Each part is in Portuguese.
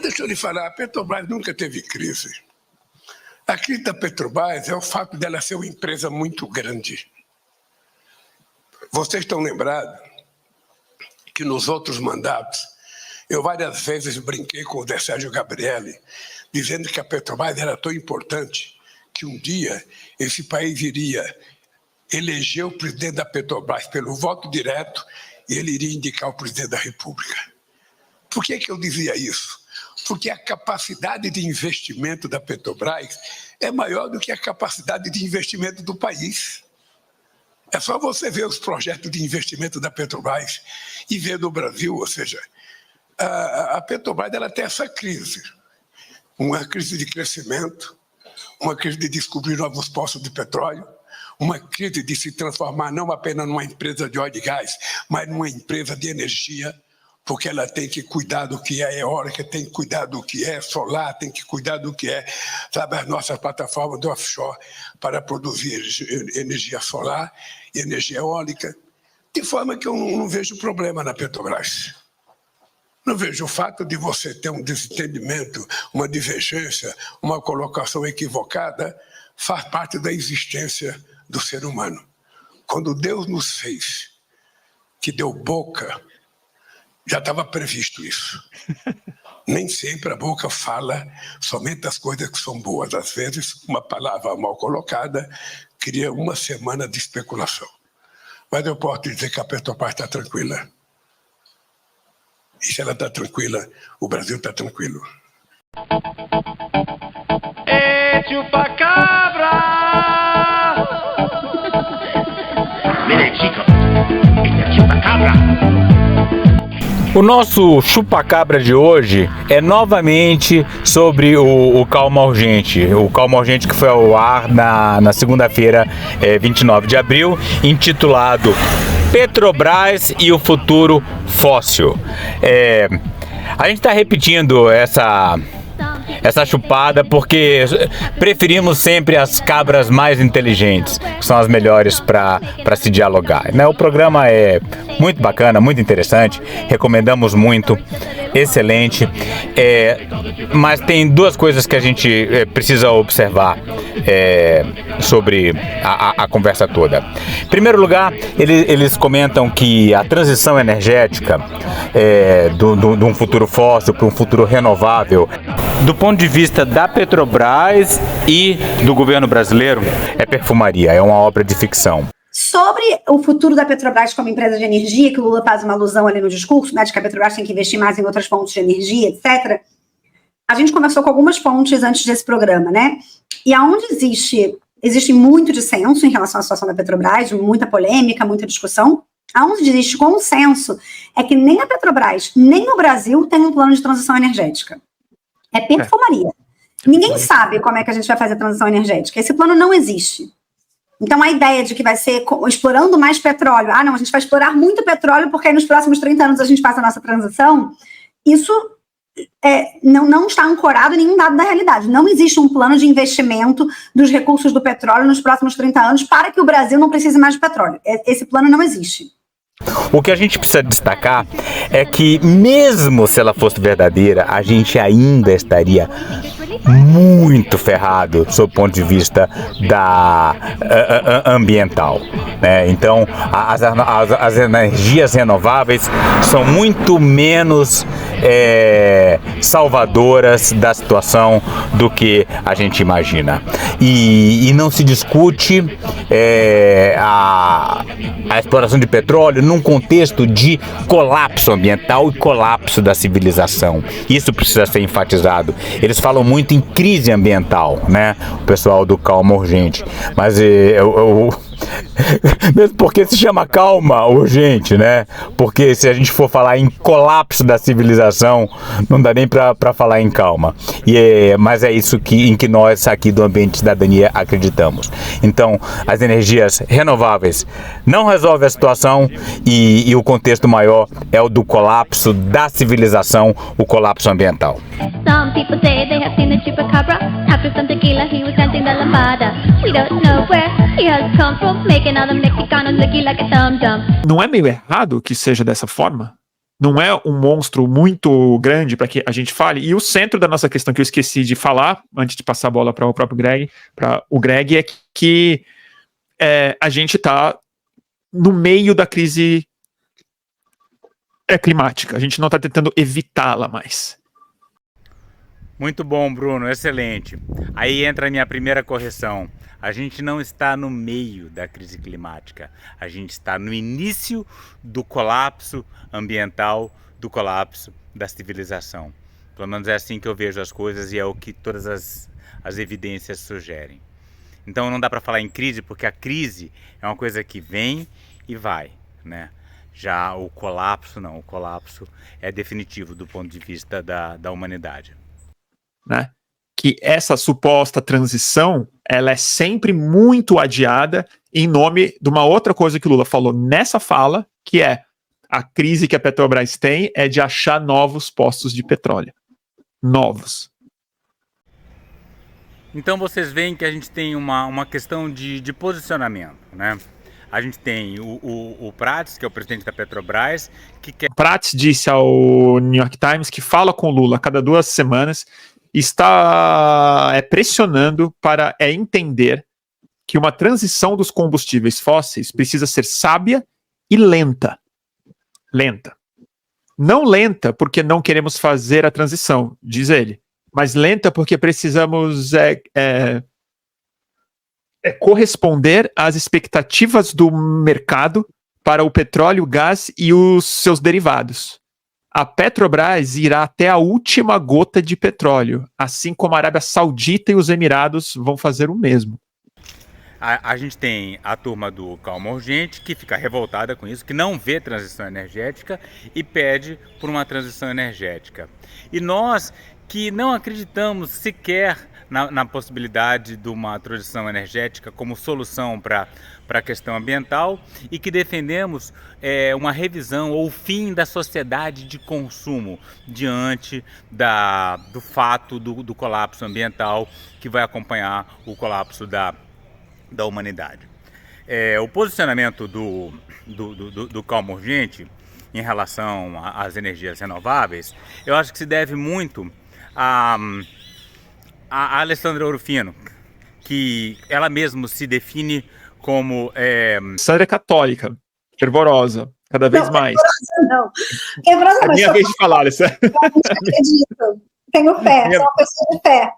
Deixa eu lhe falar, a Petrobras nunca teve crise. A crise da Petrobras é o fato dela ser uma empresa muito grande. Vocês estão lembrados que nos outros mandatos, eu várias vezes brinquei com o Zé Sérgio Gabrielli, dizendo que a Petrobras era tão importante que um dia esse país iria eleger o presidente da Petrobras pelo voto direto e ele iria indicar o presidente da República. Por que eu dizia isso? Porque a capacidade de investimento da Petrobras é maior do que a capacidade de investimento do país. É só você ver os projetos de investimento da Petrobras e ver no Brasil, ou seja, a Petrobras ela tem essa crise. Uma crise de crescimento, uma crise de descobrir novos poços de petróleo, uma crise de se transformar não apenas numa empresa de óleo e gás, mas numa empresa de energia, porque ela tem que cuidar do que é eólica, tem que cuidar do que é solar, tem que cuidar do que é, sabe, as nossas plataformas de offshore para produzir energia solar e energia eólica. De forma que eu não vejo problema na Petrobras. Não vejo o fato de você ter um desentendimento, uma divergência, uma colocação equivocada, faz parte da existência do ser humano. Quando Deus nos fez, que deu boca, já estava previsto isso. Nem sempre a boca fala somente as coisas que são boas. Às vezes, uma palavra mal colocada cria uma semana de especulação. Mas eu posso dizer que a Petrobras está tranquila. E se ela está tranquila, o Brasil está tranquilo. É chupacabra! Mire, chico, é chupacabra! O nosso chupacabra de hoje é novamente sobre o Calma Urgente. O Calma Urgente que foi ao ar na segunda-feira, 29 de abril, intitulado Petrobras e o futuro fóssil. A gente está repetindo essa chupada porque preferimos sempre as cabras mais inteligentes, que são as melhores para se dialogar, né? O programa é muito bacana, muito interessante, recomendamos muito, excelente, mas tem duas coisas que a gente precisa observar sobre a conversa toda. Em primeiro lugar, eles comentam que a transição energética de um futuro fóssil para um futuro renovável, do ponto de vista da Petrobras e do governo brasileiro, é perfumaria, é uma obra de ficção. Sobre o futuro da Petrobras como empresa de energia, que o Lula faz uma alusão ali no discurso, né, de que a Petrobras tem que investir mais em outras fontes de energia, etc., a gente conversou com algumas fontes antes desse programa, né? E aonde existe muito dissenso em relação à situação da Petrobras, muita polêmica, muita discussão, aonde existe consenso é que nem a Petrobras, nem o Brasil tem um plano de transição energética. É perfumaria. Ninguém sabe como é que a gente vai fazer a transição energética. Esse plano não existe. Então, a ideia de que vai ser explorando mais petróleo, a gente vai explorar muito petróleo porque aí nos próximos 30 anos a gente faz a nossa transição, isso não está ancorado em nenhum dado da realidade. Não existe um plano de investimento dos recursos do petróleo nos próximos 30 anos para que o Brasil não precise mais de petróleo. Esse plano não existe. O que a gente precisa destacar é que, mesmo se ela fosse verdadeira, a gente ainda estaria muito ferrado sob o ponto de vista ambiental, né? Então, as energias renováveis são muito menos salvadoras da situação do que a gente imagina. E não se discute a exploração de petróleo num contexto de colapso ambiental e colapso da civilização. Isso precisa ser enfatizado. Eles falam muito em crise ambiental, né? O pessoal do Calma Urgente. Mas mesmo porque se chama Calma Urgente, né? Porque se a gente for falar em colapso da civilização, não dá nem para falar em calma. Mas é isso em que nós aqui do Ambiente Cidadania acreditamos. Então, as energias renováveis não resolvem a situação e o contexto maior é o do colapso da civilização, o colapso ambiental. Some people say they have seen the chupacabra. After some tequila, he was dancing the lambada. We don't know where he has come from. powerful, making all the Mexicanos looking like a dum-dum. Não é meio errado que seja dessa forma? Não é um monstro muito grande para que a gente fale? E o centro da nossa questão que eu esqueci de falar, antes de passar a bola para o próprio Greg, é que a gente está no meio da crise climática. A gente não está tentando evitá-la mais. Muito bom, Bruno, excelente. Aí entra a minha primeira correção. A gente não está no meio da crise climática. A gente está no início do colapso ambiental, do colapso da civilização. Pelo menos é assim que eu vejo as coisas e é o que todas as evidências sugerem. Então não dá para falar em crise, porque a crise é uma coisa que vem e vai, né? Já o colapso não, o colapso é definitivo do ponto de vista da humanidade. Né? Que essa suposta transição, ela é sempre muito adiada em nome de uma outra coisa que o Lula falou nessa fala, que é a crise que a Petrobras tem é de achar novos postos de petróleo. Novos. Então vocês veem que a gente tem uma questão de posicionamento, né? A gente tem o Prats, que é o presidente da Petrobras, que quer... Prats disse ao New York Times que fala com o Lula a cada 2 semanas, está pressionando para entender que uma transição dos combustíveis fósseis precisa ser sábia e lenta. Lenta. Não lenta porque não queremos fazer a transição, diz ele, mas lenta porque precisamos corresponder às expectativas do mercado para o petróleo, o gás e os seus derivados. A Petrobras irá até a última gota de petróleo, assim como a Arábia Saudita e os Emirados vão fazer o mesmo. A gente tem a turma do Calma Urgente, que fica revoltada com isso, que não vê transição energética e pede por uma transição energética. E nós que não acreditamos sequer na possibilidade de uma transição energética como solução para a questão ambiental e que defendemos uma revisão ou o fim da sociedade de consumo diante do fato do colapso ambiental que vai acompanhar o colapso da humanidade. O posicionamento do Calma Urgente em relação às energias renováveis, eu acho que se deve muito a Alessandra Orofino, que ela mesma se define como... Alessandra é católica, fervorosa, cada vez mais. Não, fervorosa não. É minha vez de falar, Alessandra. Eu acredito, tenho fé, sou uma pessoa de fé.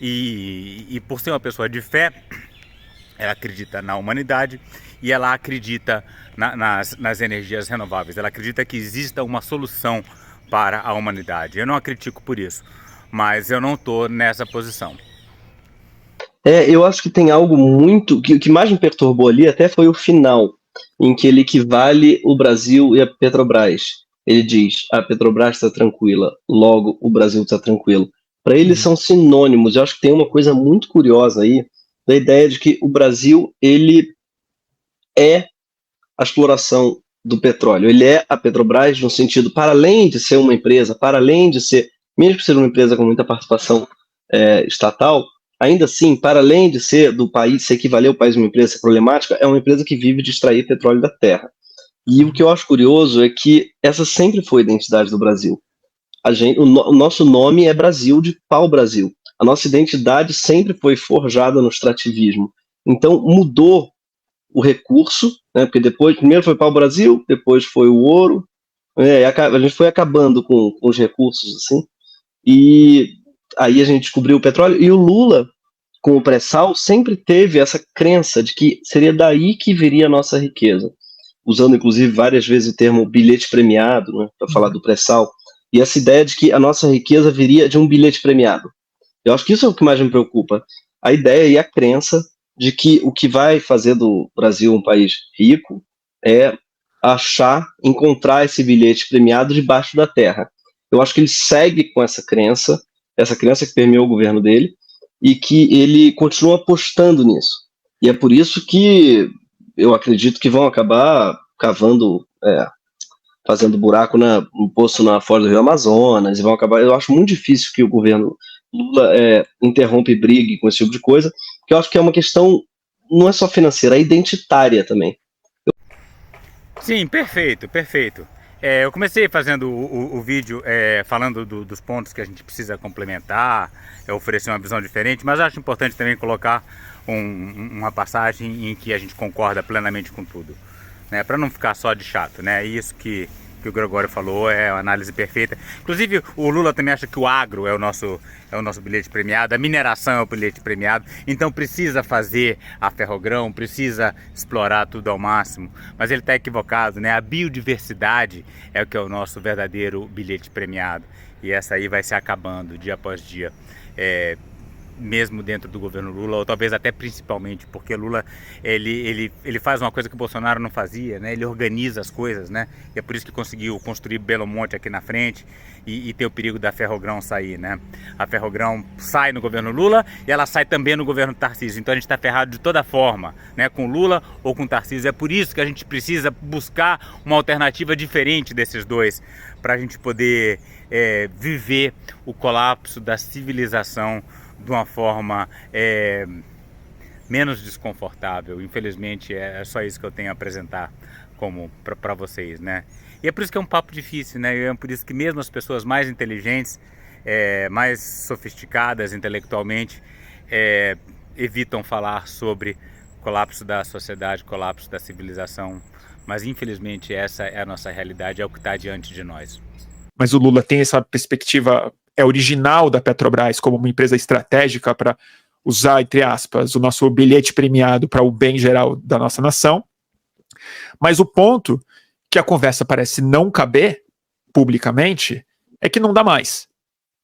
E por ser uma pessoa de fé, ela acredita na humanidade e ela acredita nas energias renováveis. Ela acredita que exista uma solução para a humanidade. Eu não a critico por isso, mas eu não estou nessa posição. Eu acho que tem algo muito... O que mais me perturbou ali até foi o final, em que ele equivale o Brasil e a Petrobras. Ele diz, a Petrobras está tranquila, logo o Brasil está tranquilo. Para ele são sinônimos. Eu acho que tem uma coisa muito curiosa aí, da ideia de que o Brasil, ele é a exploração do petróleo. Ele é a Petrobras no sentido, para além de ser uma empresa, para além de ser, mesmo que seja uma empresa com muita participação estatal, ainda assim, para além de ser do país, se equivaler ao país uma empresa problemática, é uma empresa que vive de extrair petróleo da terra. E o que eu acho curioso é que essa sempre foi a identidade do Brasil. O nosso nome é Brasil de pau-brasil. A nossa identidade sempre foi forjada no extrativismo. Então mudou o recurso, né, porque primeiro foi pau-brasil, depois foi o ouro, a gente foi acabando com os recursos, assim, e aí a gente descobriu o petróleo, e o Lula, com o pré-sal, sempre teve essa crença de que seria daí que viria a nossa riqueza, usando inclusive várias vezes o termo bilhete premiado, né, para falar do pré-sal, e essa ideia de que a nossa riqueza viria de um bilhete premiado. Eu acho que isso é o que mais me preocupa, a ideia e a crença de que o que vai fazer do Brasil um país rico é encontrar esse bilhete premiado debaixo da terra. Eu acho que ele segue com essa crença que permeou o governo dele, e que ele continua apostando nisso. E é por isso que eu acredito que vão acabar cavando, fazendo buraco no poço na foz do Rio Amazonas, e vão acabar. Eu acho muito difícil que o governo Lula interrompa e brigue com esse tipo de coisa, porque eu acho que é uma questão não é só financeira, é identitária também. Sim, perfeito, perfeito. Eu comecei fazendo o vídeo falando dos pontos que a gente precisa complementar, oferecer uma visão diferente, mas acho importante também colocar uma passagem em que a gente concorda plenamente com tudo, né? Para não ficar só de chato, né? Isso que o Gregório falou é uma análise perfeita. Inclusive, o Lula também acha que o agro é o nosso bilhete premiado, a mineração é o bilhete premiado, então precisa fazer a ferrogrão, precisa explorar tudo ao máximo, mas ele está equivocado, né? A biodiversidade é o que é o nosso verdadeiro bilhete premiado, e essa aí vai se acabando dia após dia. Mesmo dentro do governo Lula, ou talvez até principalmente, porque Lula ele faz uma coisa que o Bolsonaro não fazia, né? Ele organiza as coisas, né? E é por isso que conseguiu construir Belo Monte aqui na frente e ter o perigo da ferrogrão sair, né? A ferrogrão sai no governo Lula e ela sai também no governo Tarcísio, então a gente está ferrado de toda forma, né? Com Lula ou com Tarcísio. É por isso que a gente precisa buscar uma alternativa diferente desses dois, para a gente poder viver o colapso da civilização de uma forma menos desconfortável. Infelizmente é só isso que eu tenho a apresentar como para vocês, né? E é por isso que é um papo difícil, né? E é por isso que mesmo as pessoas mais inteligentes, mais sofisticadas intelectualmente, evitam falar sobre colapso da sociedade, colapso da civilização. Mas infelizmente essa é a nossa realidade, é o que está diante de nós. Mas o Lula tem essa perspectiva original da Petrobras como uma empresa estratégica para usar, entre aspas, o nosso bilhete premiado para o bem geral da nossa nação. Mas o ponto que a conversa parece não caber publicamente é que não dá mais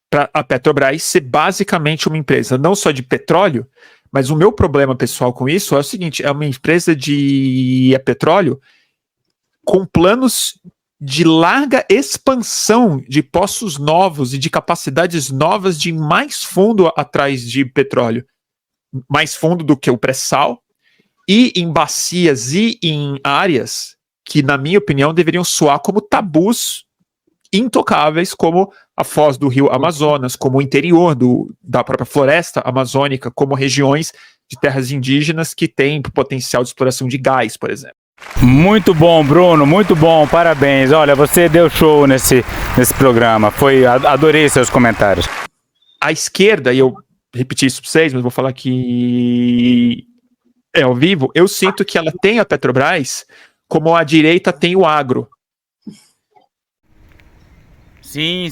para a Petrobras ser basicamente uma empresa não só de petróleo, mas o meu problema pessoal com isso é o seguinte: é uma empresa de petróleo com planos de larga expansão de poços novos e de capacidades novas de mais fundo atrás de petróleo, mais fundo do que o pré-sal, e em bacias e em áreas que, na minha opinião, deveriam soar como tabus intocáveis, como a foz do rio Amazonas, como o interior da própria floresta amazônica, como regiões de terras indígenas que têm potencial de exploração de gás, por exemplo. Muito bom, Bruno, muito bom, parabéns. Olha, você deu show nesse programa, adorei seus comentários. A esquerda, e eu repeti isso para vocês, mas vou falar que ao vivo, eu sinto que ela tem a Petrobras como a direita tem o agro. Sim,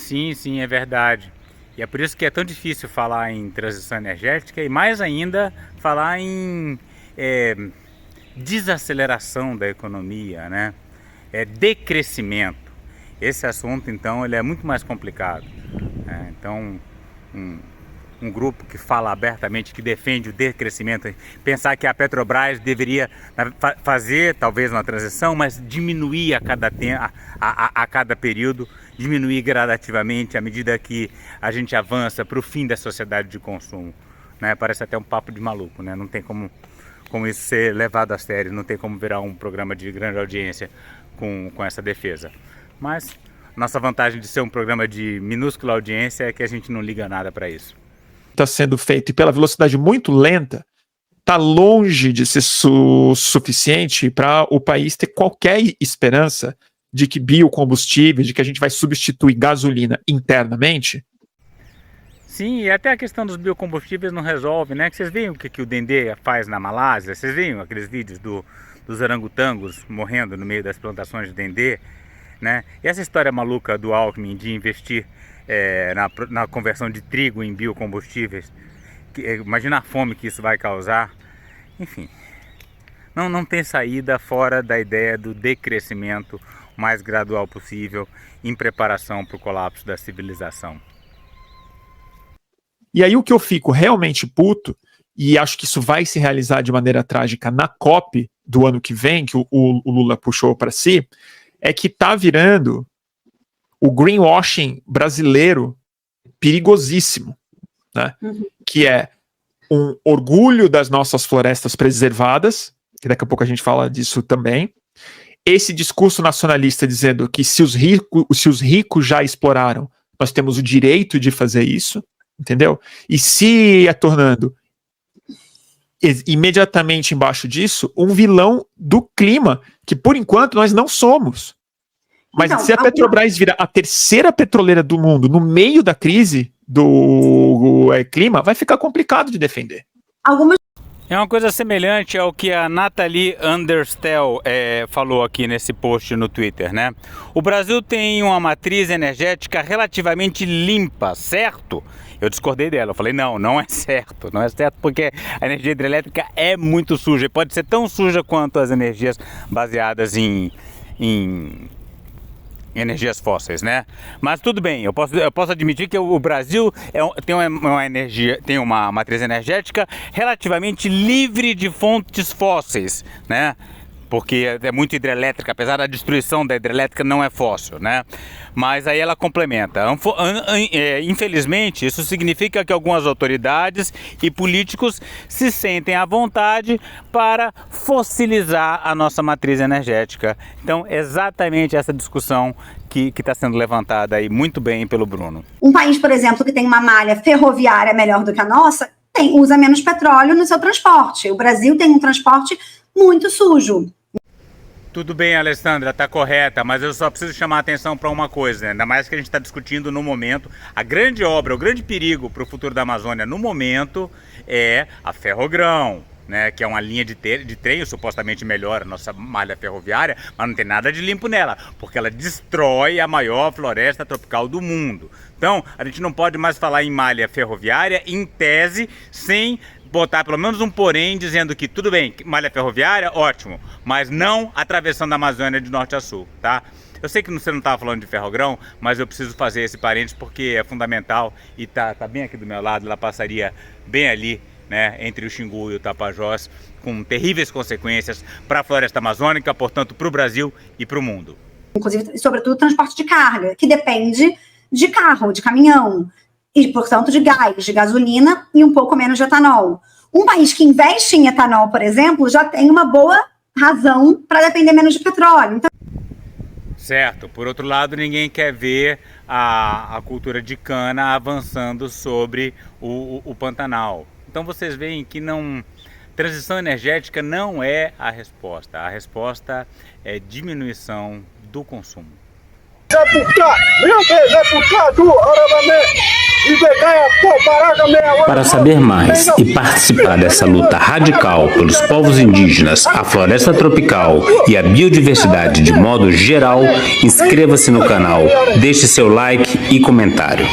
é verdade. E é por isso que é tão difícil falar em transição energética e mais ainda falar em desaceleração da economia, né? Decrescimento. Esse assunto, então, ele é muito mais complicado. Então, um grupo que fala abertamente, que defende o decrescimento, pensar que a Petrobras deveria fazer talvez uma transição, mas diminuir a cada período, diminuir gradativamente à medida que a gente avança para o fim da sociedade de consumo, né? Parece até um papo de maluco, né? Não tem como isso ser levado a sério, não tem como virar um programa de grande audiência com essa defesa. Mas nossa vantagem de ser um programa de minúscula audiência é que a gente não liga nada para isso. Está sendo feito e pela velocidade muito lenta, está longe de ser suficiente para o país ter qualquer esperança de que biocombustível, de que a gente vai substituir gasolina internamente. Sim, e até a questão dos biocombustíveis não resolve, né? Que vocês veem o que o Dendê faz na Malásia? Vocês veem aqueles vídeos dos orangotangos morrendo no meio das plantações de Dendê, né? E essa história maluca do Alckmin de investir na conversão de trigo em biocombustíveis, imagina a fome que isso vai causar. Enfim, não tem saída fora da ideia do decrescimento mais gradual possível em preparação para o colapso da civilização. E aí o que eu fico realmente puto, e acho que isso vai se realizar de maneira trágica na COP do ano que vem, que o Lula puxou para si, é que tá virando o greenwashing brasileiro perigosíssimo, né? Que é um orgulho das nossas florestas preservadas, que daqui a pouco a gente fala disso também, esse discurso nacionalista dizendo que se os ricos já exploraram, nós temos o direito de fazer isso, entendeu? E se tornando imediatamente embaixo disso, um vilão do clima, que por enquanto nós não somos. Mas Então, se a Petrobras virar a terceira petroleira do mundo no meio da crise do clima, vai ficar complicado de defender. Algumas É uma coisa semelhante ao que a Nathalie Understel falou aqui nesse post no Twitter, né? O Brasil tem uma matriz energética relativamente limpa, certo? Eu discordei dela, eu falei, não é certo. Não é certo porque a energia hidrelétrica é muito suja. E pode ser tão suja quanto as energias baseadas em energias fósseis, né? Mas tudo bem, eu posso admitir que o Brasil tem uma matriz energética relativamente livre de fontes fósseis, né? Porque é muito hidrelétrica, apesar da destruição da hidrelétrica não é fóssil, né? Mas aí ela complementa. Infelizmente, isso significa que algumas autoridades e políticos se sentem à vontade para fossilizar a nossa matriz energética. Então, exatamente essa discussão que está sendo levantada aí muito bem pelo Bruno. Um país, por exemplo, que tem uma malha ferroviária melhor do que a nossa, usa menos petróleo no seu transporte. O Brasil tem um transporte muito sujo. Tudo bem, Alessandra, tá correta, mas eu só preciso chamar a atenção para uma coisa, né? Ainda mais que a gente está discutindo no momento. A grande obra, o grande perigo para o futuro da Amazônia no momento é a Ferrogrão, né? Que é uma linha de trem, supostamente melhora a nossa malha ferroviária, mas não tem nada de limpo nela, porque ela destrói a maior floresta tropical do mundo. Então, a gente não pode mais falar em malha ferroviária, em tese, sem botar pelo menos um porém dizendo que tudo bem, malha ferroviária, ótimo, mas não atravessando a Amazônia de norte a sul, tá? Eu sei que você não estava falando de Ferrogrão, mas eu preciso fazer esse parênteses porque é fundamental e tá bem aqui do meu lado, ela passaria bem ali, né, entre o Xingu e o Tapajós, com terríveis consequências para a floresta amazônica, portanto, para o Brasil e para o mundo. Inclusive, sobretudo, transporte de carga, que depende de carro, de caminhão, e, portanto, de gás, de gasolina e um pouco menos de etanol. Um país que investe em etanol, por exemplo, já tem uma boa razão para depender menos de petróleo. Então... Certo. Por outro lado, ninguém quer ver a cultura de cana avançando sobre o Pantanal. Então, vocês veem que transição energética não é a resposta. A resposta é diminuição do consumo. Para saber mais e participar dessa luta radical pelos povos indígenas, a floresta tropical e a biodiversidade de modo geral, inscreva-se no canal, deixe seu like e comentário.